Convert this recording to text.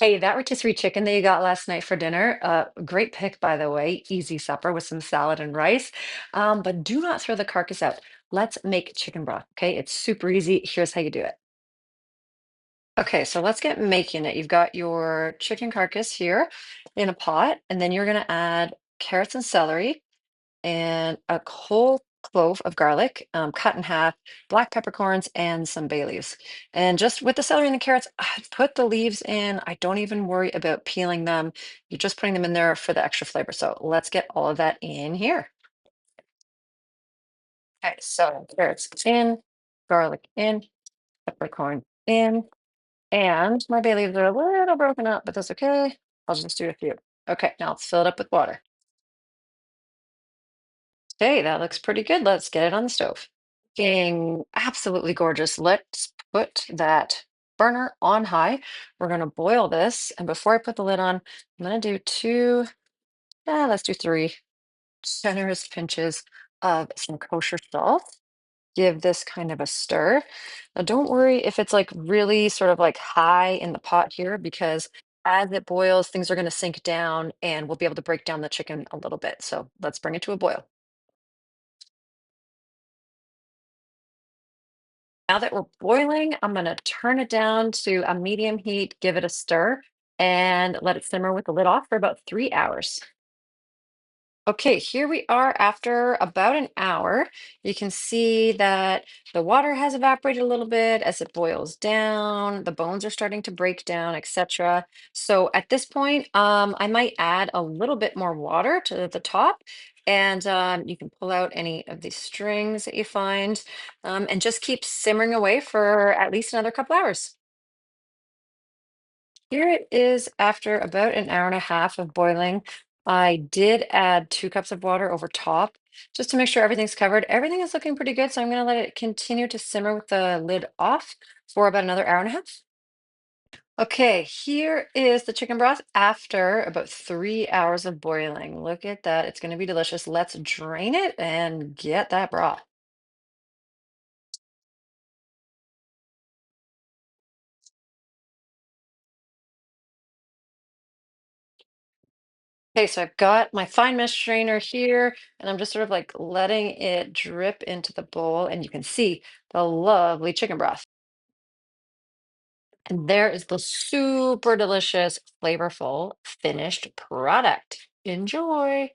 Hey, that rotisserie chicken that you got last night for dinner, great pick, by the way. Easy supper with some salad and rice. But do not throw the carcass out. Let's make chicken broth. Okay, it's super easy. Here's how you do it. Okay, so let's get making it. You've got your chicken carcass here in a pot, and then you're going to add carrots and celery and a whole clove of garlic, cut in half, black peppercorns, and some bay leaves. And just with the celery and the carrots, put the leaves in. I don't even worry about peeling them. You're just putting them in there for the extra flavor. So let's get all of that in here. Okay, so carrots in, garlic in, peppercorn in, and my bay leaves are a little broken up, but that's okay. I'll just do a few. Okay, now let's fill it up with water. Okay, that looks pretty good. Let's get it on the stove. Looking absolutely gorgeous. Let's put that burner on high. We're going to boil this. And before I put the lid on, I'm going to do let's do three generous pinches of some kosher salt. Give this kind of a stir. Now, don't worry if it's like really sort of like high in the pot here, because as it boils, things are going to sink down and we'll be able to break down the chicken a little bit. So let's bring it to a boil. Now that we're boiling, I'm going to turn it down to a medium heat, give it a stir, and let it simmer with the lid off for about 3 hours. Okay, here we are after about an hour. You can see that the water has evaporated a little bit as it boils down. The bones are starting to break down, etc. So at this point, I might add a little bit more water to the top, and you can pull out any of these strings that you find, and just keep simmering away for at least another couple hours. Here it is after about an hour and a half of boiling. I did add 2 cups of water over top just to make sure everything's covered. Everything is looking pretty good, so I'm going to let it continue to simmer with the lid off for about another hour and a half. Okay, here is the chicken broth after about 3 hours of boiling. Look at that. It's going to be delicious. Let's drain it and get that broth. Okay, so I've got my fine mesh strainer here, and I'm just sort of like letting it drip into the bowl, and you can see the lovely chicken broth. And there is the super delicious, flavorful finished product. Enjoy.